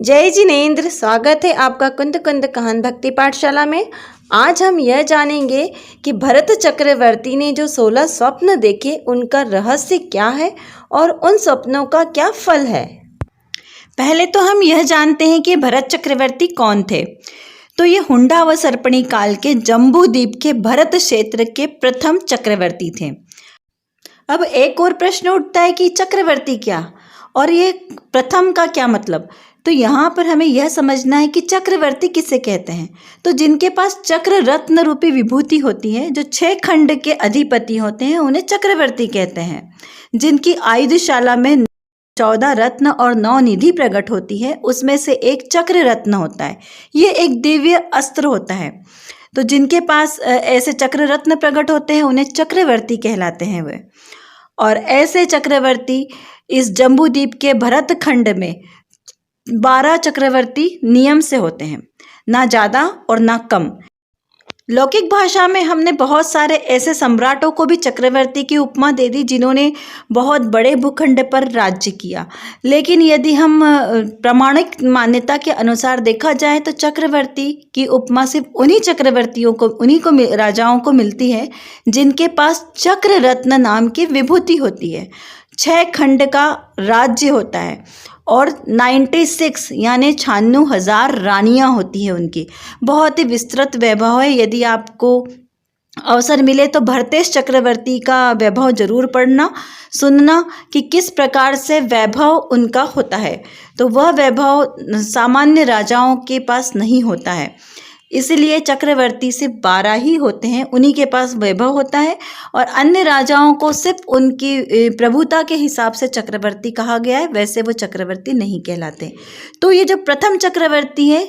जय जिनेंद्र। स्वागत है आपका कुंद कुंद कहान भक्ति पाठशाला में। आज हम यह जानेंगे कि भरत चक्रवर्ती ने जो 16 स्वप्न देखे उनका रहस्य क्या है और उन स्वप्नों का क्या फल है। पहले तो हम यह जानते हैं कि भरत चक्रवर्ती कौन थे। तो ये हुंडा व सर्पणी काल के जम्बूद्वीप के भरत क्षेत्र के प्रथम चक्रवर्ती थे। अब एक और प्रश्न उठता है कि चक्रवर्ती क्या और ये प्रथम का क्या मतलब। तो यहाँ पर हमें यह समझना है कि चक्रवर्ती किसे कहते हैं। तो जिनके पास चक्र रत्न रूपी विभूति होती है, जो 6 खंड के अधिपति होते हैं, उन्हें चक्रवर्ती कहते हैं। जिनकी आयुधशाला में 14 रत्न और 9 निधि प्रकट होती है, उसमें से एक चक्र रत्न होता है। ये एक दिव्य अस्त्र होता है। तो जिनके पास ऐसे चक्र रत्न प्रकट होते हैं उन्हें चक्रवर्ती कहलाते हैं वे। और ऐसे चक्रवर्ती इस जम्बूद्वीप के भरत खंड में 12 चक्रवर्ती नियम से होते हैं, ना ज़्यादा और ना कम। लौकिक भाषा में हमने बहुत सारे ऐसे सम्राटों को भी चक्रवर्ती की उपमा दे दी जिन्होंने बहुत बड़े भूखंड पर राज्य किया। लेकिन यदि हम प्रामाणिक मान्यता के अनुसार देखा जाए तो चक्रवर्ती की उपमा सिर्फ उन्हीं चक्रवर्तियों को, राजाओं को मिलती है जिनके पास चक्र रत्न नाम की विभूति होती है। 6 खंड का राज्य होता है और 96 यानी 96,000 रानियां होती है उनकी। बहुत ही विस्तृत वैभव है। यदि आपको अवसर मिले तो भरतेश चक्रवर्ती का वैभव जरूर पढ़ना, सुनना कि किस प्रकार से वैभव उनका होता है। तो वह वैभव सामान्य राजाओं के पास नहीं होता है, इसलिए चक्रवर्ती सिर्फ 12 ही होते हैं, उन्हीं के पास वैभव होता है। और अन्य राजाओं को सिर्फ उनकी प्रभुता के हिसाब से चक्रवर्ती कहा गया है, वैसे वो चक्रवर्ती नहीं कहलाते। तो ये जो प्रथम चक्रवर्ती है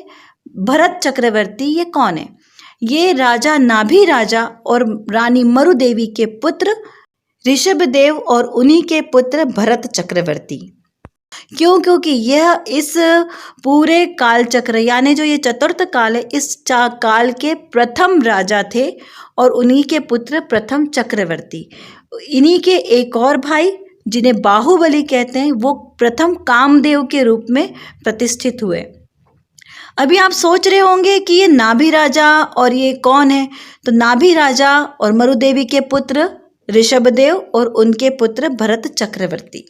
भरत चक्रवर्ती, ये कौन है? ये राजा नाभि राजा और रानी मरुदेवी के पुत्र ऋषभदेव और उन्हीं के पुत्र भरत चक्रवर्ती। क्यों? क्योंकि यह इस पूरे काल चक्र यानी जो ये चतुर्थ काल है, इस काल के प्रथम राजा थे और उन्हीं के पुत्र प्रथम चक्रवर्ती। इन्हीं के एक और भाई जिन्हें बाहुबली कहते हैं, वो प्रथम कामदेव के रूप में प्रतिष्ठित हुए। अभी आप सोच रहे होंगे कि ये नाभि राजा और ये कौन है। तो नाभि राजा और मरुदेवी के पुत्र ऋषभदेव और उनके पुत्र भरत चक्रवर्ती।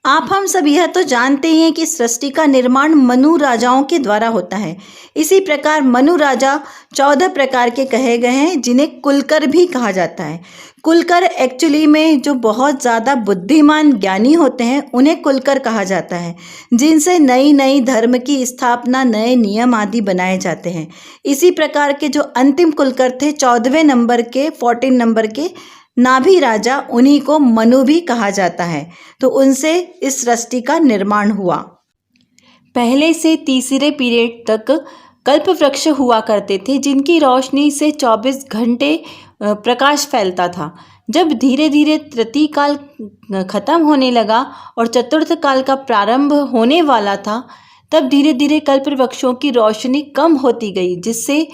आप हम सब यह तो जानते हैं कि सृष्टि का निर्माण मनु राजाओं के द्वारा होता है। इसी प्रकार मनु राजा 14 प्रकार के कहे गए हैं, जिन्हें कुलकर भी कहा जाता है। कुलकर एक्चुअली में जो बहुत ज़्यादा बुद्धिमान ज्ञानी होते हैं उन्हें कुलकर कहा जाता है, जिनसे नई नई धर्म की स्थापना, नए नियम आदि बनाए जाते हैं। इसी प्रकार के जो अंतिम कुलकर थे 14वें नंबर के, 14 नंबर के नाभि राजा, उन्हीं को मनु भी कहा जाता है। तो उनसे इस सृष्टि का निर्माण हुआ। पहले से तीसरे पीरियड तक कल्प वृक्ष हुआ करते थे, जिनकी रोशनी से 24 घंटे प्रकाश फैलता था। जब धीरे धीरे तृतीय काल खत्म होने लगा और चतुर्थ काल का प्रारंभ होने वाला था, तब धीरे धीरे कल्प वृक्षों की रोशनी कम होती गई, जिससे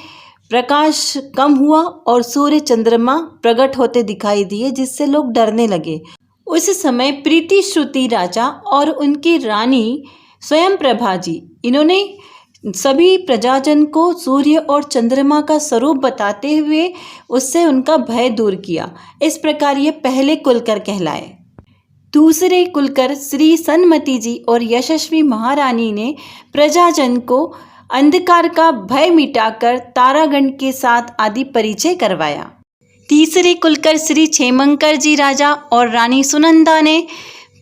प्रकाश कम हुआ और सूर्य चंद्रमा प्रकट होते दिखाई दिए, जिससे लोग डरने लगे। उस समय प्रीति श्रुति राजा और उनकी रानी स्वयं प्रभा जी, इन्होंने सभी प्रजाजन को सूर्य और चंद्रमा का स्वरूप बताते हुए उससे उनका भय दूर किया। इस प्रकार ये पहले कुलकर कहलाए। दूसरे कुलकर श्री सन्मति जी और यशस्वी महारानी ने प्रजाजन को अंधकार का भय मिटाकर तारागण के साथ आदि परिचय करवाया। तीसरे कुलकर श्री क्षेमंकर जी राजा और रानी सुनंदा ने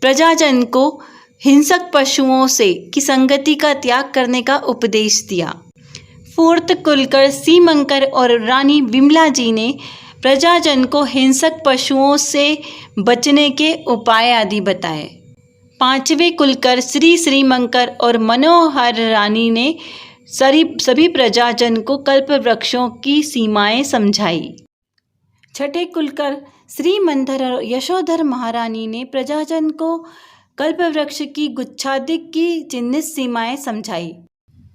प्रजाजन को हिंसक पशुओं से की संगति का त्याग करने का उपदेश दिया। फोर्थ कुलकर सीमंकर और रानी विमला जी ने प्रजाजन को हिंसक पशुओं से बचने के उपाय आदि बताए। पांचवें कुलकर श्री श्रीमंकर और मनोहर रानी ने सभी प्रजाजन को कल्प वृक्षों की सीमाएं समझाई। छठे कुलकर श्री मंदर और यशोधर महारानी ने प्रजाजन को कल्प वृक्ष की गुच्छादिक की चिन्हित सीमाएं समझाई।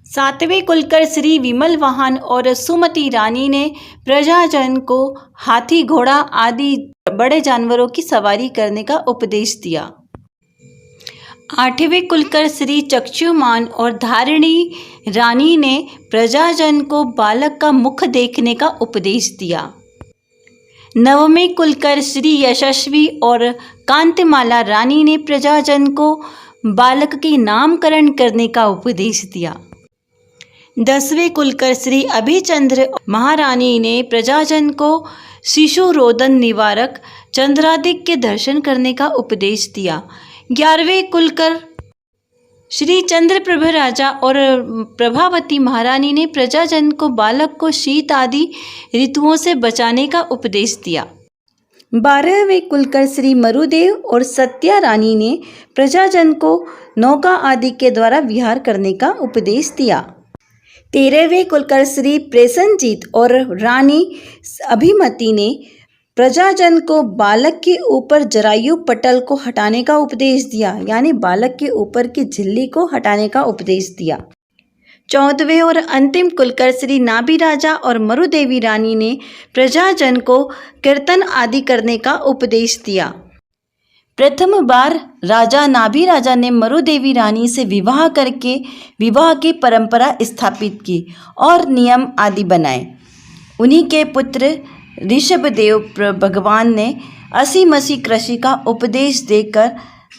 सातवें कुलकर श्री विमल वाहन और सुमति रानी ने प्रजाजन को हाथी, घोड़ा आदि बड़े जानवरों की सवारी करने का उपदेश दिया। आठवें कुलकर श्री चक्षुमान और धारिणी रानी ने प्रजाजन को बालक का मुख देखने का उपदेश दिया। नवमें कुलकर श्री यशस्वी और कांतिमाला रानी ने प्रजाजन को बालक के नामकरण करने का उपदेश दिया। 10वें कुलकर श्री अभिचंद्र महारानी ने प्रजाजन को शिशु रोदन निवारक चंद्रादिक के दर्शन करने का उपदेश दिया। 11वें कुलकर श्री चंद्रप्रभ राजा और प्रभावती महारानी ने प्रजाजन को बालक को शीत आदि ऋतुओं से बचाने का उपदेश दिया। 12वें कुलकर श्री मरुदेव और सत्या रानी ने प्रजाजन को नौका आदि के द्वारा विहार करने का उपदेश दिया। 13वें कुलकर श्री प्रेसनजीत और रानी अभिमति ने प्रजाजन को बालक के ऊपर जरायु पटल को हटाने का उपदेश दिया, यानी बालक के ऊपर की झिल्ली को हटाने का उपदेश दिया। 14वें और अंतिम कुलकर श्री नाभि राजा और मरुदेवी रानी ने प्रजाजन को कीर्तन आदि करने का उपदेश दिया। प्रथम बार राजा नाभि राजा ने मरुदेवी रानी से विवाह करके विवाह की परंपरा स्थापित की और नियम आदि बनाए। उन्हीं के पुत्र ऋषभदेव भगवान ने असी मसी कृषि का उपदेश देकर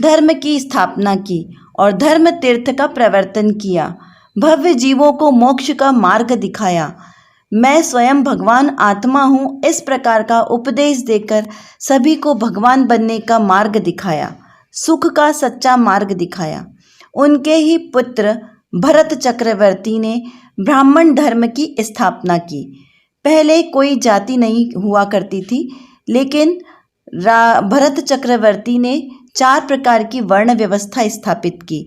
धर्म की स्थापना की और धर्म तीर्थ का प्रवर्तन किया। भव्य जीवों को मोक्ष का मार्ग दिखाया। मैं स्वयं भगवान आत्मा हूँ, इस प्रकार का उपदेश देकर सभी को भगवान बनने का मार्ग दिखाया, सुख का सच्चा मार्ग दिखाया। उनके ही पुत्र भरत चक्रवर्ती ने ब्राह्मण धर्म की स्थापना की। पहले कोई जाति नहीं हुआ करती थी, लेकिन भरत चक्रवर्ती ने 4 प्रकार की वर्ण व्यवस्था स्थापित की,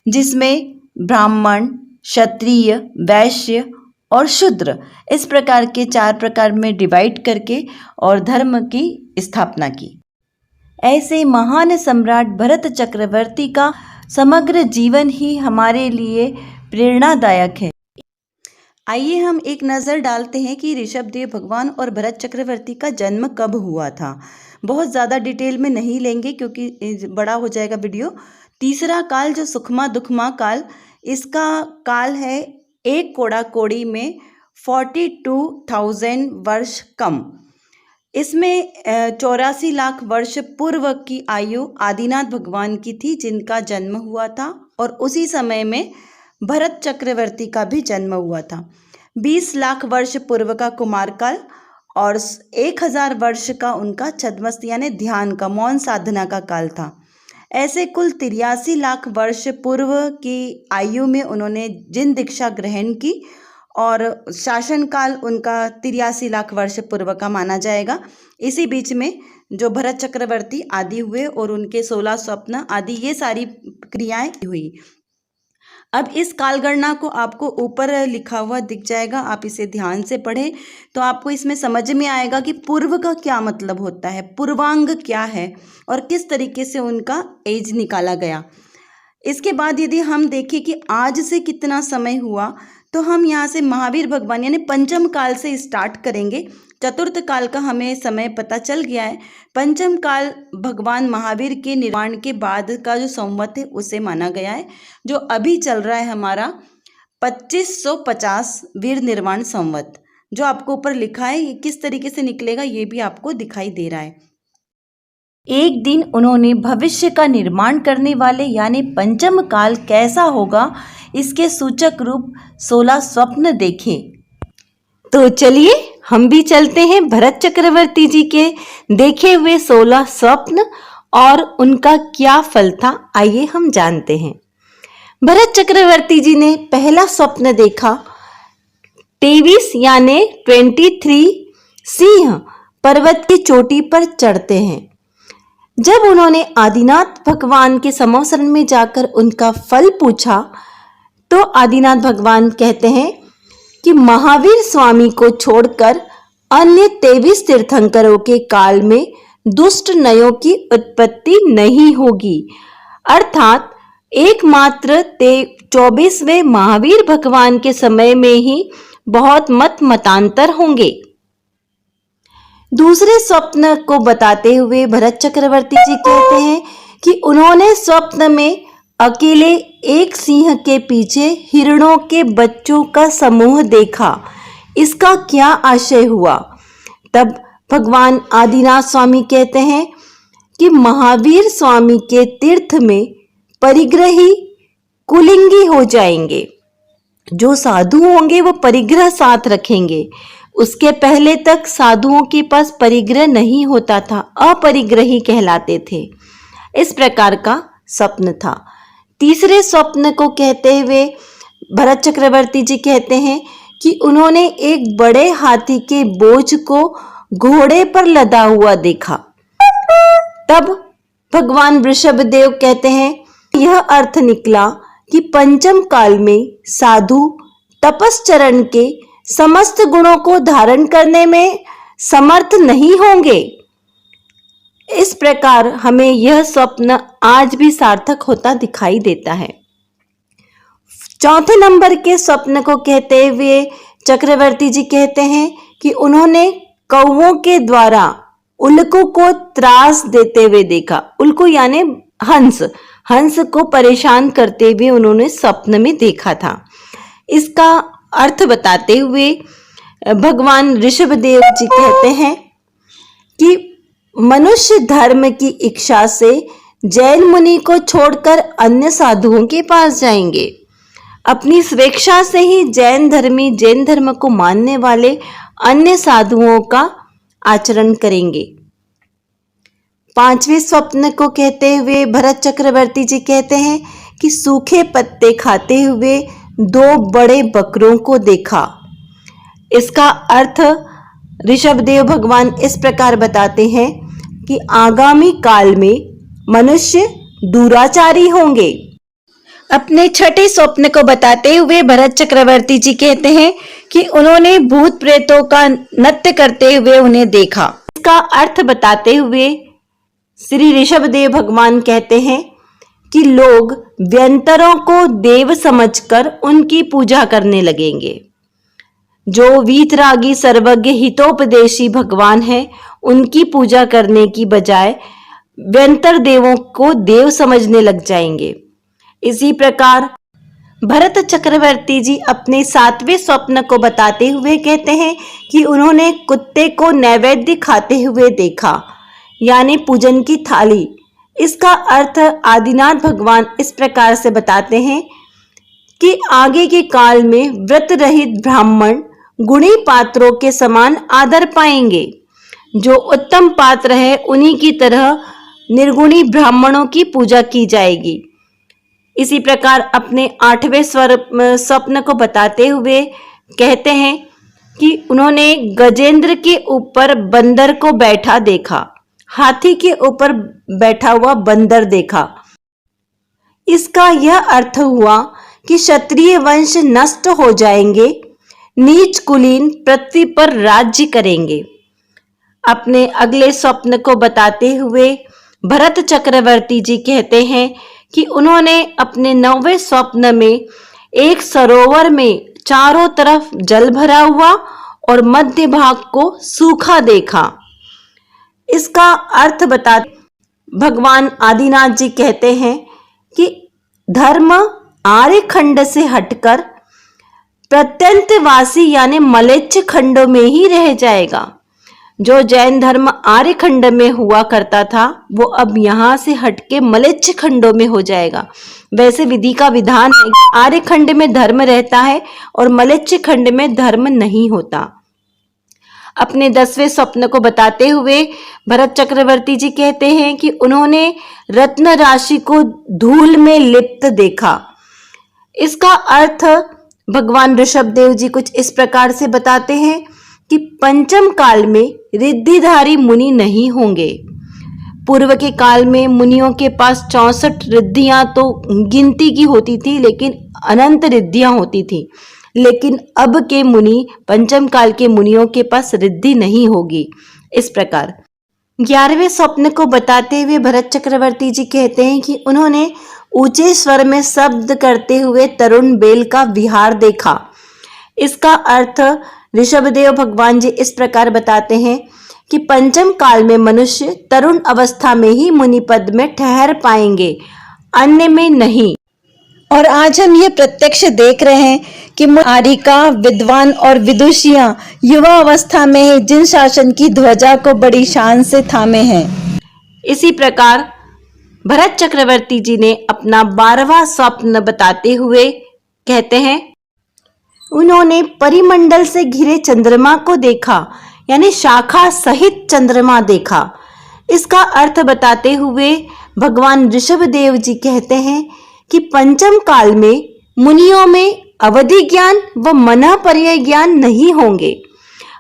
जिसमें ब्राह्मण, क्षत्रिय, वैश्य और शूद्र, इस प्रकार के 4 प्रकार में डिवाइड करके और धर्म की स्थापना की। ऐसे महान सम्राट भरत चक्रवर्ती का समग्र जीवन ही हमारे लिए प्रेरणादायक है। आइए हम एक नज़र डालते हैं कि ऋषभदेव भगवान और भरत चक्रवर्ती का जन्म कब हुआ था। बहुत ज़्यादा डिटेल में नहीं लेंगे क्योंकि बड़ा हो जाएगा वीडियो। तीसरा काल जो सुखमा दुखमा काल, इसका काल है 1 कोड़ा कोड़ी में 42,000 वर्ष कम। इसमें 84 लाख वर्ष पूर्व की आयु आदिनाथ भगवान की थी, जिनका जन्म हुआ था, और उसी समय में भरत चक्रवर्ती का भी जन्म हुआ था। 20 लाख वर्ष पूर्व का कुमार काल और 1000 वर्ष का उनका छद्मस्त यानी ध्यान का, मौन साधना का काल था। ऐसे कुल 83 लाख वर्ष पूर्व की आयु में उन्होंने जिन दीक्षा ग्रहण की और शासन काल उनका 83 लाख वर्ष पूर्व का माना जाएगा। इसी बीच में जो भरत चक्रवर्ती आदि हुए और उनके 16 स्वप्न आदि, ये सारी क्रियाएं हुई। अब इस कालगणना को आपको ऊपर लिखा हुआ दिख जाएगा, आप इसे ध्यान से पढ़ें तो आपको इसमें समझ में आएगा कि पूर्व का क्या मतलब होता है, पूर्वांग क्या है और किस तरीके से उनका एज निकाला गया। इसके बाद यदि हम देखें कि आज से कितना समय हुआ, तो हम यहाँ से महावीर भगवान यानी पंचम काल से स्टार्ट करेंगे। चतुर्थ काल का हमें समय पता चल गया है। पंचम काल भगवान महावीर के निर्वाण के बाद का जो संवत है उसे माना गया है, जो अभी चल रहा है हमारा 2550 वीर निर्वाण संवत। जो आपको ऊपर लिखा है ये किस तरीके से निकलेगा ये भी आपको दिखाई दे रहा है। एक दिन उन्होंने भविष्य का निर्माण करने वाले यानी पंचम काल कैसा होगा इसके सूचक रूप 16 स्वप्न देखे। तो चलिए हम भी चलते हैं भरत चक्रवर्ती जी के देखे हुए 16 स्वप्न और उनका क्या फल था, आइए हम जानते हैं। भरत चक्रवर्ती जी ने पहला स्वप्न देखा 23 यानी 23 सिंह पर्वत की चोटी पर चढ़ते हैं। जब उन्होंने आदिनाथ भगवान के समवसरण में जाकर उनका फल पूछा तो आदिनाथ भगवान कहते हैं कि महावीर स्वामी को छोड़कर अन्य 23 तीर्थंकरों के काल में दुष्ट नयों की उत्पत्ति नहीं होगी, अर्थात एकमात्र 24वें महावीर भगवान के समय में ही बहुत मतांतर होंगे। दूसरे स्वप्न को बताते हुए भरत चक्रवर्ती जी कहते हैं कि उन्होंने स्वप्न में अकेले एक सिंह के पीछे हिरणों के बच्चों का समूह देखा, इसका क्या आशय हुआ? तब भगवान आदिनाथ स्वामी कहते हैं कि महावीर स्वामी के तीर्थ में परिग्रही कुलिंगी हो जाएंगे। जो साधु होंगे वो परिग्रह साथ रखेंगे। उसके पहले तक साधुओं के पास परिग्रह नहीं होता था, अपरिग्रही कहलाते थे। इस प्रकार का स्वप्न था। तीसरे स्वप्न को कहते हुए भरत चक्रवर्ती जी कहते हैं कि उन्होंने एक बड़े हाथी के बोझ को घोड़े पर लदा हुआ देखा। तब भगवान वृषभदेव कहते हैं, यह अर्थ निकला कि पंचम काल में साधु तपश्चरण के समस्त गुणों को धारण करने में समर्थ नहीं होंगे। इस प्रकार हमें यह स्वप्न आज भी सार्थक होता दिखाई देता है। चौथे नंबर के स्वप्न को कहते हुए चक्रवर्ती जी कहते हैं कि उन्होंने कौवों के द्वारा उल्कू को त्रास देते हुए देखा। उल्कू यानी हंस को परेशान करते हुए उन्होंने स्वप्न में देखा था। इसका अर्थ बताते हुए भगवान ऋषभदेव जी कहते हैं कि मनुष्य धर्म की इच्छा से जैन मुनि को छोड़कर अन्य साधुओं के पास जाएंगे। अपनी स्वेच्छा से ही जैन धर्म को मानने वाले अन्य साधुओं का आचरण करेंगे। पांचवें स्वप्न को कहते हुए भरत चक्रवर्ती जी कहते हैं कि सूखे पत्ते खाते हुए दो बड़े बकरों को देखा। इसका अर्थ ऋषभदेव भगवान इस प्रकार बताते हैं कि आगामी काल में मनुष्य दुराचारी होंगे। अपने छठे स्वप्न को बताते हुए भरत चक्रवर्ती जी कहते हैं कि उन्होंने भूत प्रेतों का नृत्य करते हुए उन्हें देखा। इसका अर्थ बताते हुए श्री ऋषभदेव भगवान कहते हैं कि लोग व्यंतरों को देव समझकर उनकी पूजा करने लगेंगे। जो वीतरागी सर्वज्ञ हितोपदेशी भगवान हैं, उनकी पूजा करने की बजाय व्यंतर देवों को देव समझने लग जाएंगे। इसी प्रकार भरत चक्रवर्ती जी अपने सातवें स्वप्न को बताते हुए कहते हैं कि उन्होंने कुत्ते को नैवेद्य खाते हुए देखा, यानी पूजन की थाली। इसका अर्थ आदिनाथ भगवान इस प्रकार से बताते हैं कि आगे के काल में व्रत रहित ब्राह्मण गुणी पात्रों के समान आदर पाएंगे। जो उत्तम पात्र है उन्हीं की तरह निर्गुणी ब्राह्मणों की पूजा की जाएगी। इसी प्रकार अपने आठवें स्वप्न को बताते हुए कहते हैं कि उन्होंने गजेंद्र के ऊपर बंदर को बैठा देखा, हाथी के ऊपर बैठा हुआ बंदर देखा। इसका यह अर्थ हुआ कि क्षत्रिय वंश नष्ट हो जाएंगे, नीच कुलीन पृथ्वी पर राज्य करेंगे। अपने अगले स्वप्न को बताते हुए भरत चक्रवर्ती जी कहते हैं कि उन्होंने अपने 9वें स्वप्न में एक सरोवर में चारों तरफ जल भरा हुआ और मध्य भाग को सूखा देखा। इसका अर्थ बताते भगवान आदिनाथ जी कहते हैं कि धर्म आर्यखंड से हटकर प्रत्यंतवासी यानी मलेच्छ खंडों में ही रह जाएगा। जो जैन धर्म आर्यखंड में हुआ करता था वो अब यहाँ से हटके मलेच्छ खंडों में हो जाएगा। वैसे विधि का विधान है कि आर्यखंड में धर्म रहता है और मलेच्छ खंड में धर्म नहीं होता। अपने 10वें स्वप्न को बताते हुए भरत चक्रवर्ती जी कहते हैं कि उन्होंने रत्न राशि को धूल में लिप्त देखा। इसका अर्थ भगवान ऋषभदेव जी कुछ इस प्रकार से बताते हैं कि पंचम काल में रिद्धिधारी मुनि नहीं होंगे। पूर्व के काल में मुनियों के पास 64 रिद्धियां तो गिनती की होती थी, लेकिन अनंत रिद्धियां होती थी। लेकिन अब के मुनि, पंचम काल के मुनियों के पास रिद्धि नहीं होगी। इस प्रकार 11वें स्वप्न को बताते हुए भरत चक्रवर्ती जी कहते हैं कि उन्होंने ऊंचे स्वर में शब्द करते हुए तरुण बेल का विहार देखा। इसका अर्थ ऋषभदेव भगवान जी इस प्रकार बताते हैं कि पंचम काल में मनुष्य तरुण अवस्था में ही मुनि पद में ठहर पाएंगे। अन्य में नहीं। और आज हम ये प्रत्यक्ष देख रहे हैं कि आरिका विद्वान और विदुषियां युवा अवस्था में ही जिन शासन की ध्वजा को बड़ी शान से थामे हैं। इसी प्रकार भरत चक्रवर्ती जी ने अपना 12वां स्वप्न बताते हुए कहते हैं, उन्होंने परिमंडल से घिरे चंद्रमा को देखा, यानी शाखा सहित चंद्रमा देखा। इसका अर्थ बताते हुए भगवान ऋषभदेव जी कहते हैं कि पंचम काल में मुनियों में अवधि ज्ञान व मनः पर्यय ज्ञान नहीं होंगे।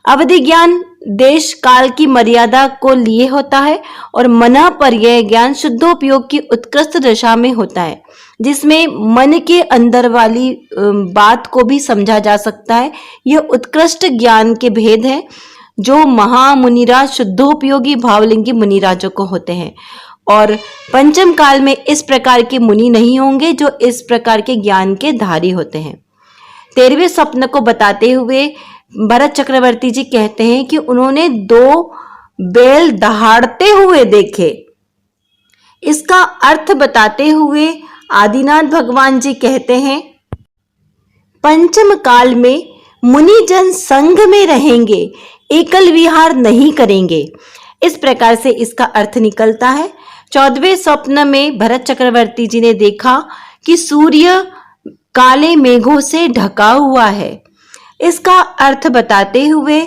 अवधि ज्ञान देश काल की मर्यादा को लिए होता है और मनः पर्यय ज्ञान शुद्धोपयोग की उत्कृष्ट दशा में होता है, जिसमें मन के अंदर वाली बात को भी समझा जा सकता है। यह उत्कृष्ट ज्ञान के भेद हैं जो महामुनिराज शुद्धोपयोगी भावलिंगी मुनिराजों को होते हैं, और पंचम काल में इस प्रकार के मुनि नहीं होंगे जो इस प्रकार के ज्ञान के धारी होते हैं। 13वें स्वप्न को बताते हुए भरत चक्रवर्ती जी कहते हैं कि उन्होंने 2 बैल दहाड़ते हुए देखे। इसका अर्थ बताते हुए आदिनाथ भगवान जी कहते हैं, पंचम काल में मुनिजन संघ में रहेंगे, एकल विहार नहीं करेंगे। इस प्रकार से इसका अर्थ निकलता है। 14वें स्वप्न में भरत चक्रवर्ती जी ने देखा कि सूर्य काले मेघों से ढका हुआ है। इसका अर्थ बताते हुए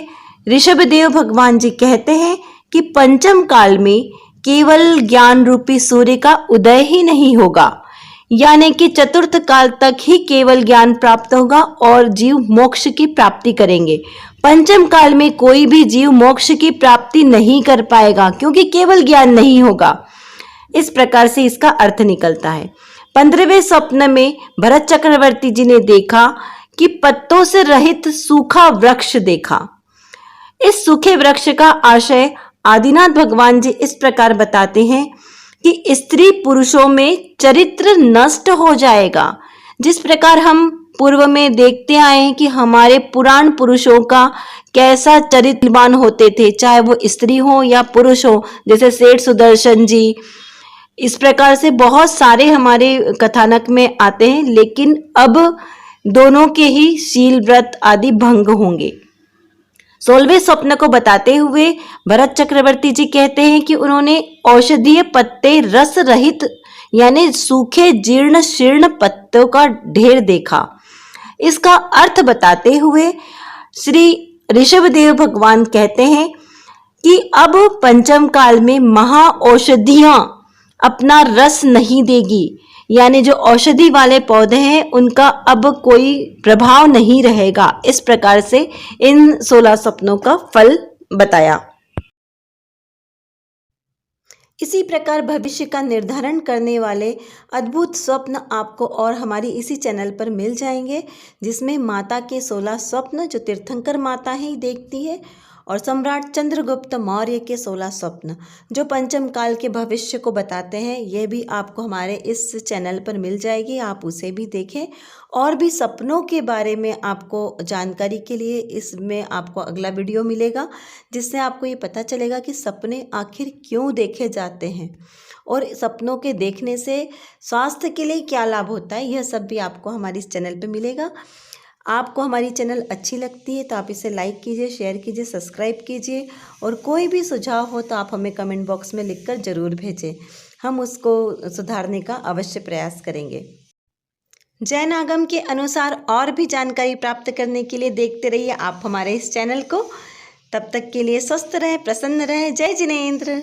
ऋषभदेव भगवान जी कहते हैं कि पंचम काल में केवल ज्ञान रूपी सूर्य का उदय ही नहीं होगा, यानी कि चतुर्थ काल तक ही केवल ज्ञान प्राप्त होगा और जीव मोक्ष की प्राप्ति करेंगे। पंचम काल में कोई भी जीव मोक्ष की प्राप्ति नहीं कर पाएगा क्योंकि केवल ज्ञान नहीं होगा। इस प्रकार से इसका अर्थ निकलता है। 15वें स्वप्न में भरत चक्रवर्ती जी ने देखा कि पत्तों से रहित सूखा वृक्ष देखा। इस सूखे वृक्ष का आशय आदिनाथ भगवान जी इस प्रकार बताते हैं कि स्त्री पुरुषों में चरित्र नष्ट हो जाएगा। जिस प्रकार हम पूर्व में देखते आए हैं कि हमारे पुराण पुरुषों का कैसा चरित्रवान होते थे, चाहे वो स्त्री हो या पुरुष हो, जैसे सेठ सुदर्शन जी, इस प्रकार से बहुत सारे हमारे कथानक में आते हैं। लेकिन अब दोनों के ही शील व्रत आदि भंग होंगे। 16वें स्वप्न को बताते हुए भरत चक्रवर्ती जी कहते हैं कि उन्होंने औषधीय पत्ते रस रहित यानी सूखे जीर्ण शीर्ण पत्तों का ढेर देखा। इसका अर्थ बताते हुए श्री ऋषभदेव भगवान कहते हैं कि अब पंचम काल में महा औषधियां अपना रस नहीं देगी, यानी जो औषधि वाले पौधे हैं उनका अब कोई प्रभाव नहीं रहेगा। इस प्रकार से इन 16 स्वप्नों का फल बताया। इसी प्रकार भविष्य का निर्धारण करने वाले अद्भुत स्वप्न आपको और हमारी इसी चैनल पर मिल जाएंगे, जिसमें माता के 16 स्वप्न जो तीर्थंकर माता ही देखती है, और सम्राट चंद्रगुप्त मौर्य के 16 स्वप्न जो पंचम काल के भविष्य को बताते हैं। यह भी आपको हमारे इस चैनल पर मिल जाएगी, आप उसे भी देखें। और भी सपनों के बारे में आपको जानकारी के लिए इसमें आपको अगला वीडियो मिलेगा, जिससे आपको ये पता चलेगा कि सपने आखिर क्यों देखे जाते हैं और सपनों के देखने से स्वास्थ्य के लिए क्या लाभ होता है। यह सब भी आपको हमारे इस चैनल पर मिलेगा। आपको हमारी चैनल अच्छी लगती है तो आप इसे लाइक कीजिए, शेयर कीजिए, सब्सक्राइब कीजिए, और कोई भी सुझाव हो तो आप हमें कमेंट बॉक्स में लिखकर ज़रूर भेजें, हम उसको सुधारने का अवश्य प्रयास करेंगे। जैन आगम के अनुसार और भी जानकारी प्राप्त करने के लिए देखते रहिए आप हमारे इस चैनल को। तब तक के लिए स्वस्थ रहें, प्रसन्न रहें। जय जिनेंद्र।